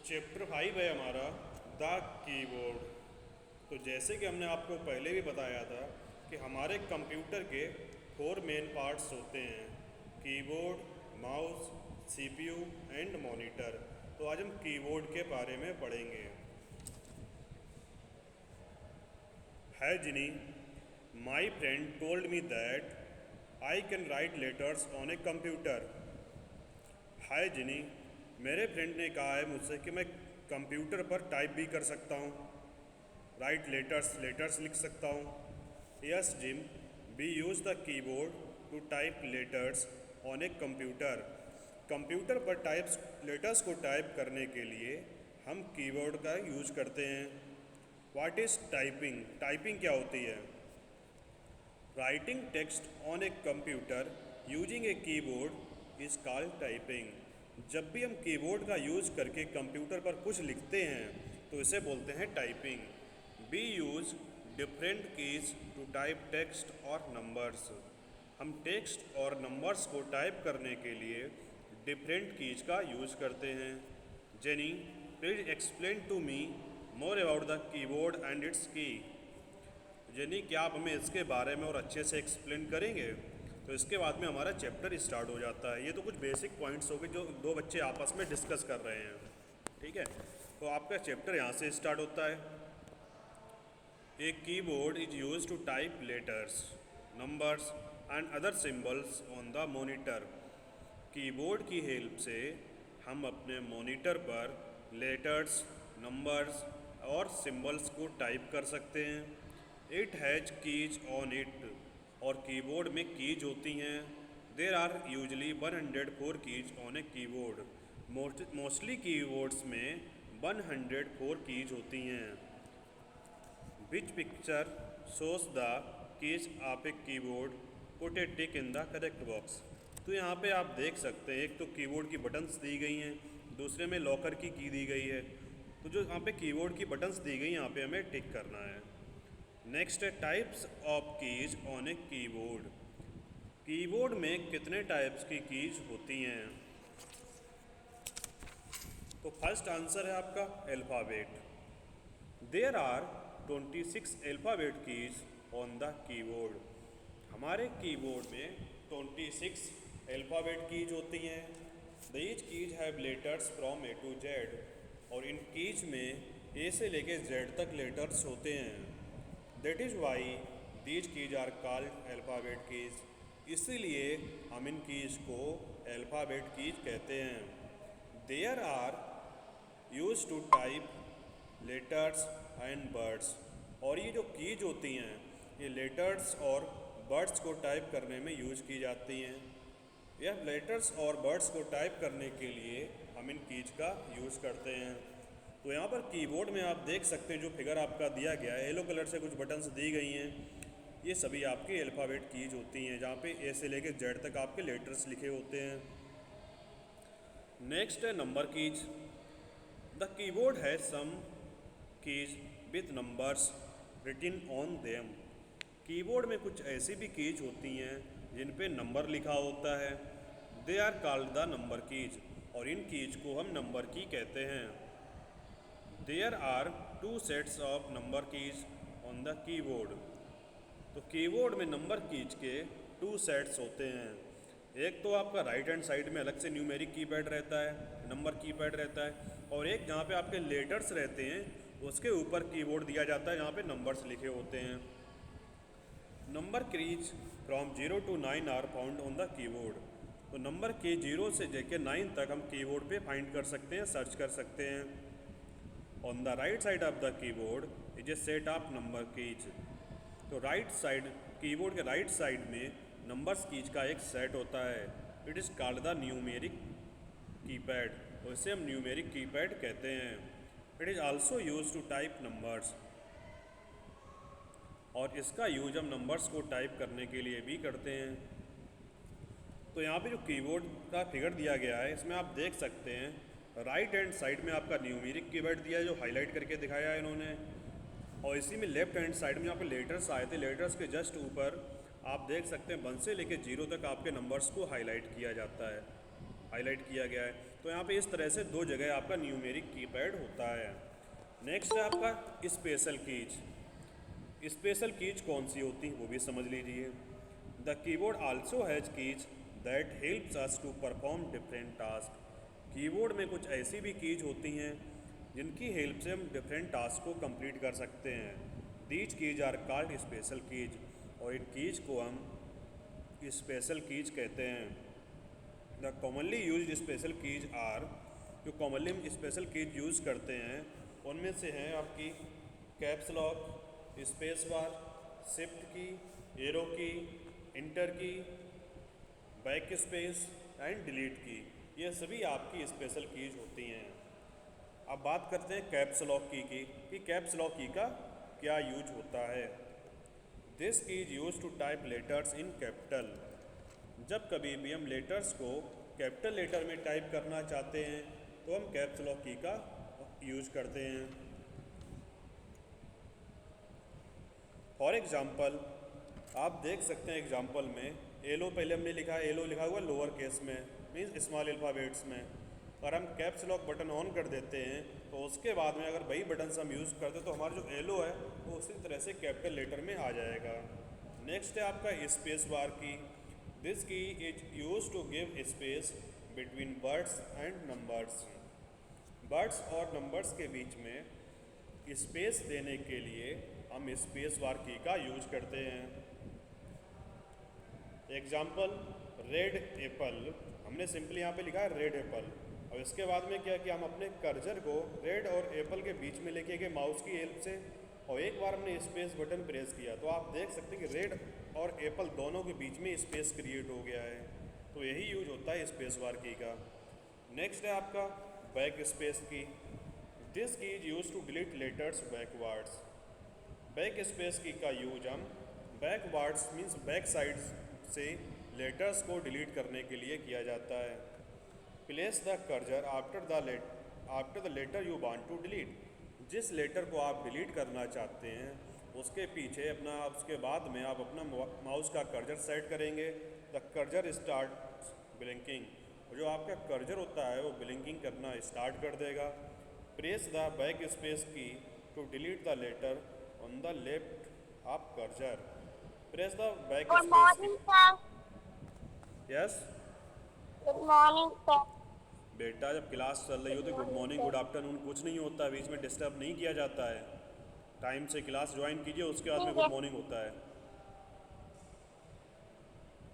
Chapter 5 है हमारा the keyboard. तो जैसे कि हमने आपको पहले भी बताया था कि हमारे कंप्यूटर के 4 मेन पार्ट्स होते हैं, keyboard, mouse, CPU and monitor. तो आज हम कीबोर्ड के बारे में पढ़ेंगे। Hey Ginny, my friend told me that I can write letters on a computer. Hi Ginny, मेरे फ्रेंड ने कहा है मुझसे कि मैं कंप्यूटर पर टाइप भी कर सकता हूँ, राइट लेटर्स लिख सकता हूँ। Yes Jim, we use the keyboard to type letters on a computer. Computer पर लेटर्स को टाइप करने के लिए हम कीबोर्ड का यूज करते हैं। What is typing? टाइपिंग क्या होती है? Writing text on a computer using a keyboard is called typing. जब भी हम कीबोर्ड का यूज़ करके कंप्यूटर पर कुछ लिखते हैं तो इसे बोलते हैं typing. We use different keys to type text और नंबर्स। हम टेक्स्ट और नंबर्स को टाइप करने के लिए डिफरेंट कीज़ का यूज़ करते हैं। Jenny, please explain to me more about the keyboard and its key. Jenny, क्या आप हमें इसके बारे में और अच्छे से एक्सप्लेन करेंगे? तो इसके बाद में हमारा चैप्टर स्टार्ट हो जाता है। ये तो कुछ बेसिक पॉइंट्स हो गए जो दो बच्चे आपस में डिस्कस कर रहे हैं, ठीक है। तो आपका चैप्टर यहाँ से स्टार्ट होता है। A keyboard is use to type letters, numbers and other symbols on the monitor. Keyboard की हेल्प से हम अपने मॉनिटर पर लेटर्स, नंबर्स और सिंबल्स को टाइप कर सकते हैं। It has keys on it, और कीबोर्ड में कीज होती हैं। There are usually 104 keys on a keyboard. Mostly keyboards में 104 कीज होती हैं। Which picture shows the keys of a keyboard, put A tick in the correct box. तो यहाँ पे आप देख सकते हैं, एक तो कीबोर्ड की बटन्स दी गई हैं, दूसरे में लॉकर की दी गई है। तो जो यहाँ पे कीबोर्ड की बटन्स दी गई, यहाँ पे हमें टिक करना है। नेक्स्ट है types of keys on a keyboard. Keyboard में कितने टाइप्स की कीज होती हैं? तो फर्स्ट आंसर है आपका alphabet. There are 26 alphabet keys on the keyboard. हमारे कीबोर्ड में 26 अल्फ़ाबेट कीज होती हैं। These keys have letters from A to Z, और इन कीज में ए से लेके जेड तक लेटर्स होते हैं। That is why these keys are called alphabet keys. इसीलिए हम इन कीज को अल्फ़ाबेट कीज कहते हैं। There are use to type letters and words, और ये जो कीज होती हैं ये लेटर्स और वर्ड्स को टाइप करने में यूज की जाती हैं। यह लेटर्स और वर्ड्स को टाइप करने के लिए हम इन कीज का यूज़ करते हैं। तो यहाँ पर कीबोर्ड में आप देख सकते हैं जो फिगर आपका दिया गया है, येलो कलर से कुछ बटन्स दी गई हैं, ये सभी आपकी अल्फ़ाबेट कीज होती हैं, जहाँ पे ए से लेकर जेड तक आपके लेटर्स लिखे होते हैं। नेक्स्ट है नंबर कीज। द कीबोर्ड है some keys with numbers written on them. Keyboard में कुछ ऐसी भी कीज होती हैं जिन पे नंबर लिखा होता है। They are called the number keys, और इन कीज को हम नंबर की कहते हैं। There are 2 sets of number keys on the keyboard. तो कीबोर्ड में नंबर कीज के 2 सेट्स होते हैं। एक तो आपका राइट हैंड साइड में अलग से न्यूमेरिक कीपैड रहता है, नंबर कीपैड रहता है, और एक जहाँ पे आपके लेटर्स रहते हैं उसके ऊपर कीबोर्ड दिया जाता है जहाँ पे नंबर्स लिखे होते हैं। Number keys from 0 to 9 are found on the keyboard. तो नंबर की 0 से लेकर 9 तक हम कीबोर्ड पे फाइंड कर सकते हैं, सर्च कर सकते हैं। On the right side of the keyboard is a set of number keys. तो राइट साइड, कीबोर्ड के राइट साइड में नंबर्स कीज का एक सेट होता है। It is called the numeric keypad, और इसे हम न्यूमेरिक कीपैड कहते हैं। It is also use to type numbers, और इसका यूज हम नंबर्स को टाइप करने के लिए भी करते हैं। तो यहाँ पे जो कीबोर्ड का फिगर दिया गया है इसमें आप देख सकते हैं राइट हैंड साइड में आपका न्यूमेरिक कीपैड दिया है जो हाईलाइट करके दिखाया है इन्होंने, और इसी में लेफ्ट हैंड साइड में यहाँ पे लेटर्स आए थे, लेटर्स के जस्ट ऊपर आप देख सकते हैं 1 से लेकर 0 तक आपके नंबर्स को हाईलाइट किया जाता है, हाईलाइट किया गया है। तो यहाँ पे इस तरह से दो जगह आपका न्यूमेरिक कीपैड होता है। नेक्स्ट है आपका स्पेशल कीज। स्पेशल कीज कौन सी होती है वो भी समझ लीजिए। The keyboard also has keys that helps us to perform different task. Keyboard में कुछ ऐसी भी कीज होती हैं जिनकी हेल्प से हम डिफरेंट टास्क को कंप्लीट कर सकते हैं। These keys are called special keys, और इन कीज को हम स्पेशल कीज कहते हैं। The commonly use special keys are, जो कॉमनली हम स्पेशल कीज यूज़ करते हैं उनमें से हैं आपकी caps lock, space bar, shift key, arrow key, enter key, back space and delete key. ये सभी आपकी स्पेशल कीज होती हैं। अब बात करते हैं कैप्स लॉक की कि कैप्स लॉक की का क्या यूज होता है। This key is use to type letters in capital. जब कभी भी हम लेटर्स को कैपिटल लेटर में टाइप करना चाहते हैं तो हम कैप्स लॉक की का यूज करते हैं। फॉर एग्जाम्पल आप देख सकते हैं एग्जाम्पल में एलो पहले हमने लिखा है, एलो लिखा हुआ लोअर केस में, मीन्स स्मॉल अल्फ़ाबेट्स में। अगर हम कैप्स लॉक बटन ऑन कर देते हैं तो उसके बाद में अगर वही बटन हम यूज़ करते हैं तो हमारा जो एलो है वो उसी तरह से कैपिटल लेटर में आ जाएगा। नेक्स्ट है आपका space bar key. This key is use to give space between words and numbers. Words और नंबर्स के बीच में स्पेस देने के लिए हम स्पेस बार की का यूज करते हैं। एग्जाम्पल रेड एप्पल, हमने सिंपली यहाँ पे लिखा है रेड एप्पल। और इसके बाद में क्या कि हम अपने कर्सर को रेड और एप्पल के बीच में लेके गए माउस की हेल्प से, और एक बार हमने स्पेस बटन प्रेस किया तो आप देख सकते हैं कि रेड और एप्पल दोनों के बीच में स्पेस क्रिएट हो गया है। तो यही यूज होता है स्पेस बार की का। नेक्स्ट है आपका backspace key. This key is use to delete letters backwards. Backspace key का यूज हम बैकवर्ड्स मीन्स बैक साइड से लेटर्स को डिलीट करने के लिए किया जाता है। Place the cursor after the letter you want to delete. जिस लेटर को आप डिलीट करना चाहते हैं उसके पीछे अपना उसके बाद में आप अपना माउस का कर्सर सेट करेंगे। द कर्सर स्टार्ट ब्लिंकिंग, जो आपका कर्सर होता है वो ब्लिंकिंग करना स्टार्ट कर देगा। Press the backspace key to delete the letter on the left of cursor. Press the back good space key. Morning sir. Yes good morning sir. बेटा, जब क्लास चल रही हो गुड तो good morning morning sir. Good afternoon कुछ नहीं होता, बीच में डिस्टर्ब नहीं किया जाता है। टाइम से क्लास ज्वाइन कीजिए, उसके बाद में ठीक गुड है। मॉर्निंग होता है।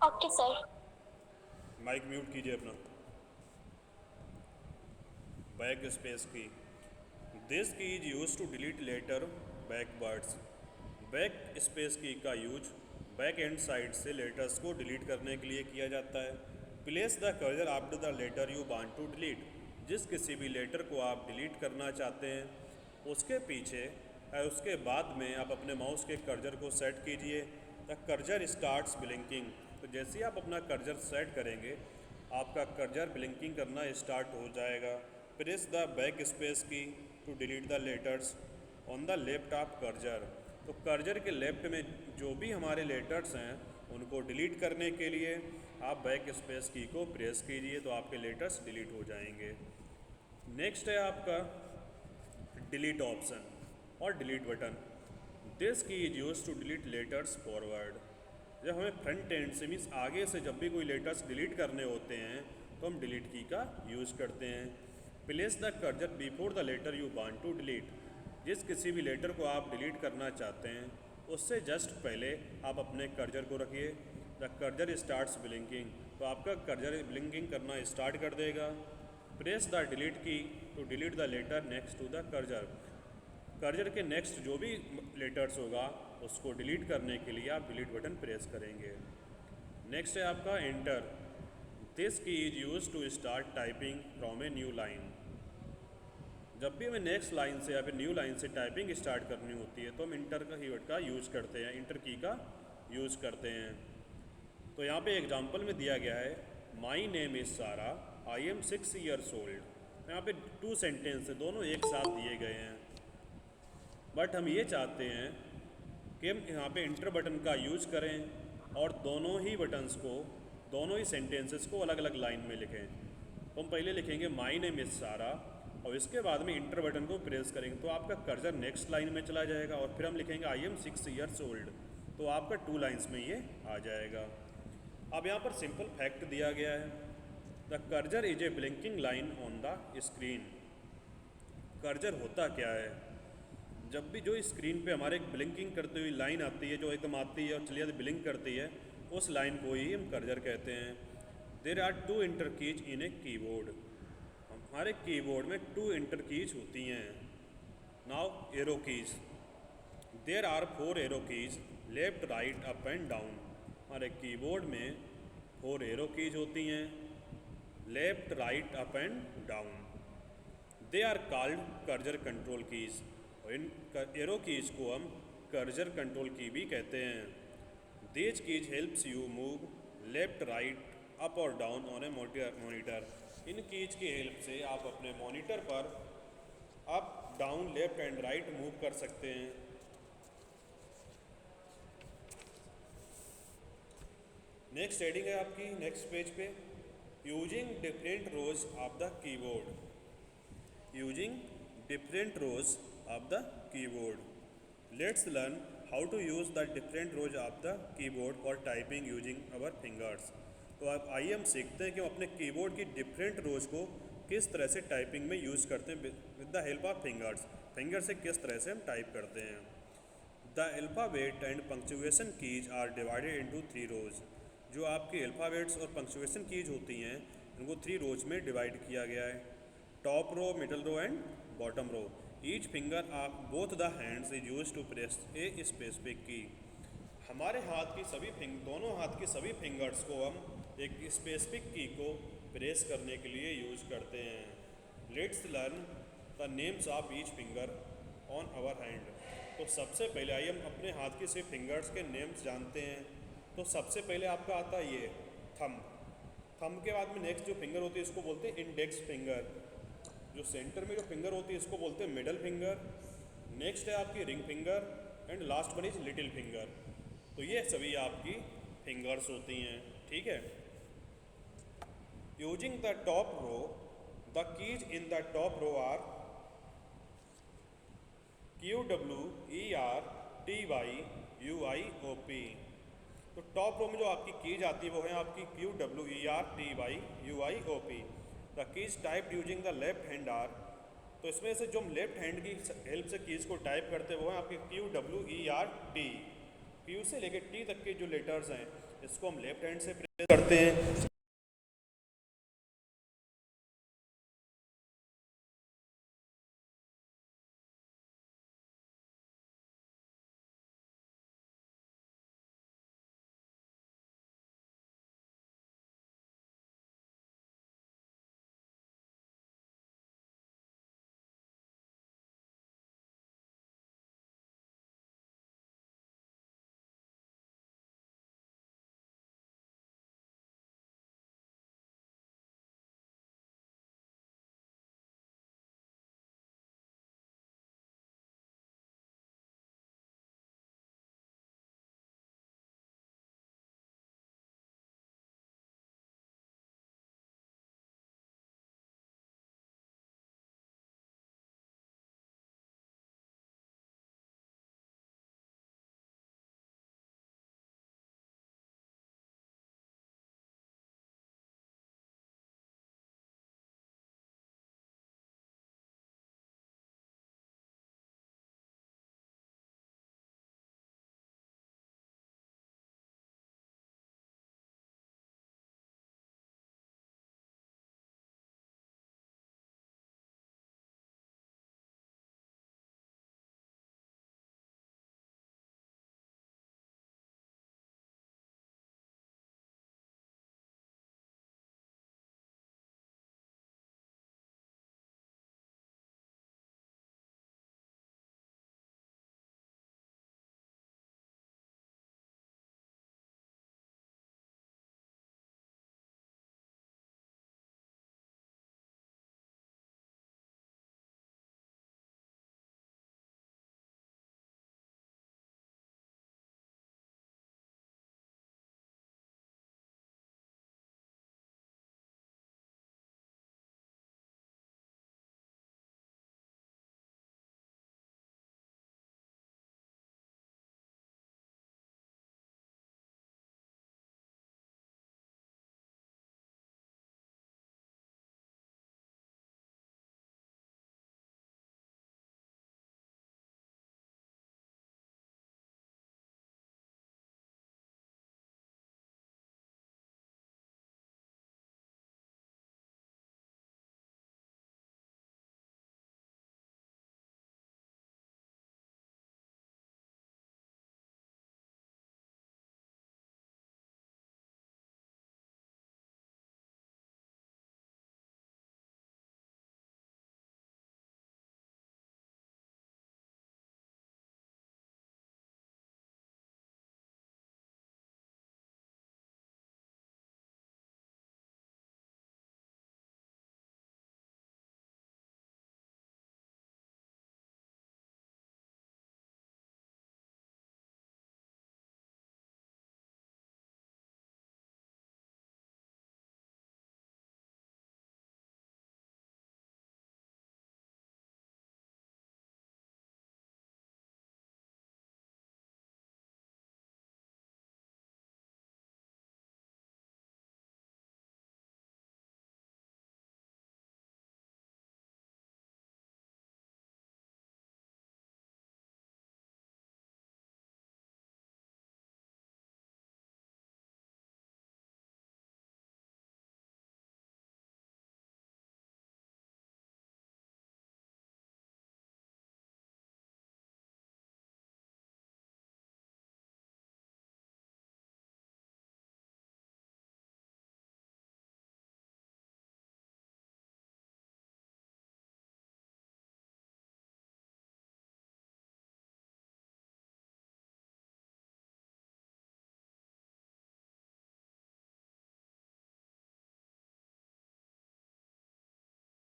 Okay sir. माइक म्यूट कीजिए अपना। Backspace key. This key is use to delete letter backwards. Backspace key का यूज बैक एंड साइड से लेटर्स को डिलीट करने के लिए किया जाता है। Place the cursor after the letter you want to delete. जिस किसी भी लेटर को आप डिलीट करना चाहते हैं उसके पीछे उसके बाद में आप अपने माउस के कर्सर को सेट कीजिए। The cursor starts blinking. तो जैसे ही आप अपना कर्सर सेट करेंगे आपका कर्सर ब्लिंकिंग करना स्टार्ट हो जाएगा। Press the backspace key to delete the letters on the left of cursor. तो कर्सर के लेफ्ट में जो भी हमारे लेटर्स हैं उनको डिलीट करने के लिए आप बैक स्पेस की को प्रेस कीजिए तो आपके लेटर्स डिलीट हो जाएंगे। नेक्स्ट है आपका डिलीट ऑप्शन और delete button. This key is use to delete letters forward. जब हमें फ्रंट एंड से मीन्स आगे से जब भी कोई लेटर्स डिलीट करने होते हैं तो हम डिलीट की का यूज़ करते हैं। Place the cursor before the letter you want to delete. जिस किसी भी लेटर को आप डिलीट करना चाहते हैं उससे जस्ट पहले आप अपने कर्सर को रखिए। द कर्सर स्टार्ट्स ब्लिंकिंग, तो आपका कर्सर ब्लिंकिंग करना स्टार्ट कर देगा। Press the delete key to delete the letter next to the cursor. Cursor के नेक्स्ट जो भी लेटर्स होगा उसको डिलीट करने के लिए आप डिलीट बटन प्रेस करेंगे। नेक्स्ट है आपका enter. This key is use to start typing from a new line. जब भी हमें नेक्स्ट लाइन से या फिर न्यू लाइन से टाइपिंग स्टार्ट करनी होती है तो हम इंटर का कीवर्ड का यूज़ करते हैं, इंटर की का यूज़ करते हैं। तो यहाँ पे एग्जांपल में दिया गया है माई नेम इज़ सारा, आई एम 6 ईयर्स ओल्ड। यहाँ पे 2 सेंटेंस है, दोनों एक साथ दिए गए हैं, बट हम ये चाहते हैं कि हम यहाँ पे इंटर बटन का यूज़ करें और दोनों ही बटन्स को, दोनों ही सेंटेंसेस को अलग अलग लाइन में लिखें। तो हम पहले लिखेंगे माई नेम इज़ सारा और इसके बाद में इंटर बटन को प्रेस करेंगे तो आपका कर्सर नेक्स्ट लाइन में चला जाएगा और फिर हम लिखेंगे आई एम 6 years ओल्ड, तो आपका 2 लाइन्स में ये आ जाएगा। अब यहाँ पर सिंपल फैक्ट दिया गया है, the cursor is a blinking line on the screen. Cursor होता क्या है? जब भी जो स्क्रीन पे हमारे एक ब्लिंकिंग करती हुई लाइन आती है, जो एकदम आती है और चलिए ब्लिंक करती है, उस लाइन को ही हम कर्सर कहते हैं। There are 2 enter keys in a keyboard. हमारे कीबोर्ड में 2 इंटर कीज होती हैं। Now arrow keys, there are 4 arrow keys left right up and down. हमारे कीबोर्ड में 4 एरो कीज होती हैं, left right up and down. They are called cursor control keys, और इन एरो कीज को हम कर्सर कंट्रोल की भी कहते हैं। These keys helps you move left right up और डाउन ऑन ए मॉनिटर। इन कीज की हेल्प से आप अपने मॉनिटर पर up down left and right move कर सकते हैं। नेक्स्ट हेडिंग है आपकी नेक्स्ट पेज पे, using different rows of the keyboard. Using different rows of the keyboard. Let's learn how to use the different rows of the keyboard for typing using our fingers. तो अब आइए हम सीखते हैं कि हम अपने कीबोर्ड की डिफरेंट रोज को किस तरह से टाइपिंग में यूज़ करते हैं with the help of fingers. Finger से किस तरह से हम टाइप करते हैं। The alphabet and punctuation keys are divided into 3 rows. जो आपके अल्फ़ाबेट्स और पंक्चुएशन कीज होती हैं उनको 3 रोज में डिवाइड किया गया है, top row, middle row and bottom row. Each finger of both the hands is use to press a specific key. हमारे हाथ की दोनों हाथ की सभी फिंगर्स को हम एक स्पेसिफिक की को प्रेस करने के लिए यूज करते हैं। Let's learn the names of each finger on our hand. तो सबसे पहले आइए हम अपने हाथ की सिर्फ फिंगर्स के नेम्स जानते हैं। तो सबसे पहले आपका आता है ये थंब। थंब के बाद में नेक्स्ट जो फिंगर होती है इसको बोलते हैं इंडेक्स फिंगर। जो सेंटर में जो फिंगर होती है इसको बोलते हैं मिडल फिंगर। नेक्स्ट है आपकी ring finger and last one is little finger. तो ये सभी आपकी फिंगर्स होती हैं, ठीक है। Using the top row, the keys in the top row are Q W E R T Y U I O P। तो टॉप रो में जो आपकी कीज आती है वो है आपकी Q W E R T Y U I O P। The keys type using the left hand are. तो इसमें से जो हम लेफ्ट हैंड की हेल्प से कीज को टाइप करते हैं वो है आपके Q W E R T। Q से लेकर T तक के जो लेटर्स हैं इसको हम लेफ्ट हैंड से प्रेस करते हैं।